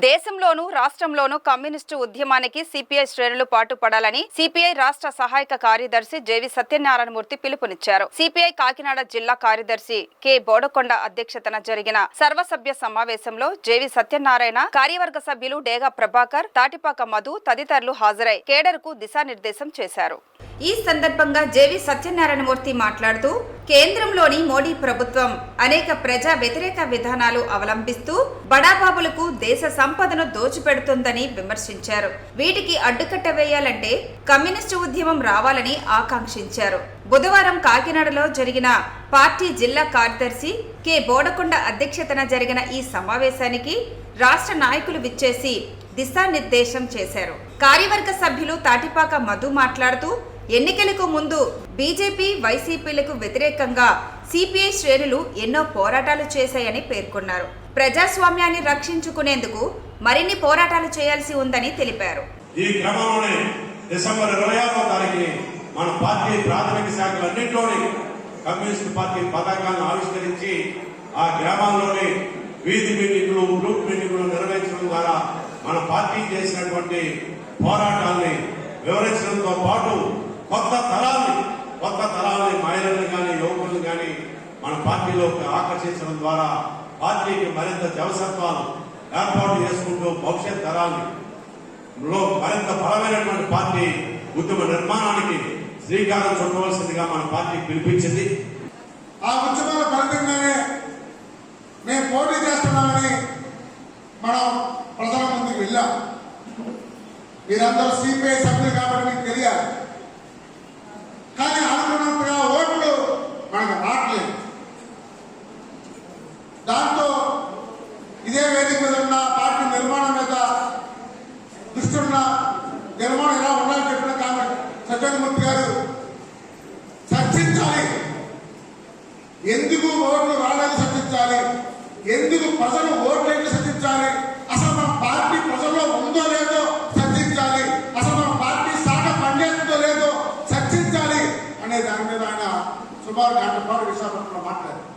దేశంలోనూ రాష్ట్రంలోనూ కమ్యూనిస్టు ఉద్యమానికి సిపిఐ శ్రేణులు పాటుపడాలని సిపిఐ రాష్ట్ర సహాయక కార్యదర్శి జేవి సత్యనారాయణమూర్తి పిలుపునిచ్చారు. సిపిఐ కాకినాడ జిల్లా కార్యదర్శి కె బోడకొండ అధ్యక్షతన జరిగిన సర్వసభ్య సమావేశంలో జేవి సత్యనారాయణ, కార్యవర్గ సభ్యులు డేగా ప్రభాకర్, తాటిపాక మధు తదితరులు హాజరై కేడర్కు దిశానిర్దేశం చేశారు. ఈ సందర్భంగా జేవి సత్యనారాయణమూర్తి మాట్లాడుతూ, కేంద్రంలోని మోడీ ప్రభుత్వం అనేక ప్రజా వ్యతిరేక విధానాలు అవలంబిస్తూ బడాబాబులకు దేశ సంపదను దోచిపెడుతుందని విమర్శించారు. వీటికి అడ్డుకట్ట వేయాలంటే కమ్యూనిస్టు ఉద్యమం రావాలని ఆకాంక్షించారు. బుధవారం కాకినాడలో జరిగిన పార్టీ జిల్లా కార్యదర్శి కె బోడకొండ అధ్యక్షతన జరిగిన ఈ సమావేశానికి రాష్ట్ర నాయకులు విచ్చేసి దిశానిర్దేశం చేశారు. కార్యవర్గ సభ్యులు తాటిపాక మధు మాట్లాడుతూ, ఎన్నికలకు ముందు బీజేపీ, వైసీపీలకు వ్యతిరేకంగా సిపిఐ శ్రేణులు ఎన్నో పోరాటాలు చేశాయని పేర్కొన్నారు. ప్రజాస్వామ్యాన్ని రక్షించుకునేందుకు మరిన్ని పోరాటాలు చేయాల్సి ఉందని తెలిపారు. ఈ క్రమంలోనే డిసెంబర్ 26వ తారీఖున మన పార్టీ ప్రాథమిక శాఖలన్నింటిలోని కమ్యూనిస్ట్ పార్టీ పతాకాలను ఆవిష్కరించి ఆ గ్రామాల్లోని వీధి మీటింగులు, గ్రూప్ మీటింగులు నిర్వహించడం ద్వారా మన పార్టీ చేసినటువంటి పోరాటాన్ని వివరించడంతో పాటు కొత్త తరాల్ని మహిళలను కానీ యువకులను కానీ మన పార్టీలోకి ఆకర్షించడం ద్వారా పార్టీకి మరింత జవసత్వాలు ఏర్పాటు చేసుకుంటూ భవిష్యత్ తరాల్ని మరింత బలమైనటువంటి పార్టీ ఉద్యమ నిర్మాణానికి శ్రీకారం చుట్టవలసిందిగా మన పార్టీ పిలిపించింది. ఆ ఉద్యమాల ఫలితంగానే మేము పోటీ చేస్తున్నామని మనం ప్రజల ముందుకు వెళ్ళాం. మీరందరూ సిపిఐ సభ్యులు కాబట్టి మీకు తెలియాలి. కానీ అనుకున్నంతగా ఓట్లు మనకు రావట్లేదు. దాంతో ఇదే వేదిక మీద ఉన్న పార్టీ నిర్మాణం మీద దృష్టిన్న నిర్మాణం ఎలా ఉండాలని చెప్పిన కామెంట్ సత్యనారాయణమూర్తి గారు చర్చించాలి. ఎందుకు ఓట్లు రాలేదు చర్చించాలి, ఎందుకు ప్రజలు ఓట్లేట్లు చర్చించాలి, అసలు మన పార్టీ ప్రజల్లో ఉందో లేదో చర్చించాలి, అసలు మన పార్టీ శాఖ పనిచేస్తుందో లేదో చర్చించాలి అనే దాని మీద ఆయన సుమారు గంట పాటు విశాఖపట్నంలో మాట్లాడారు.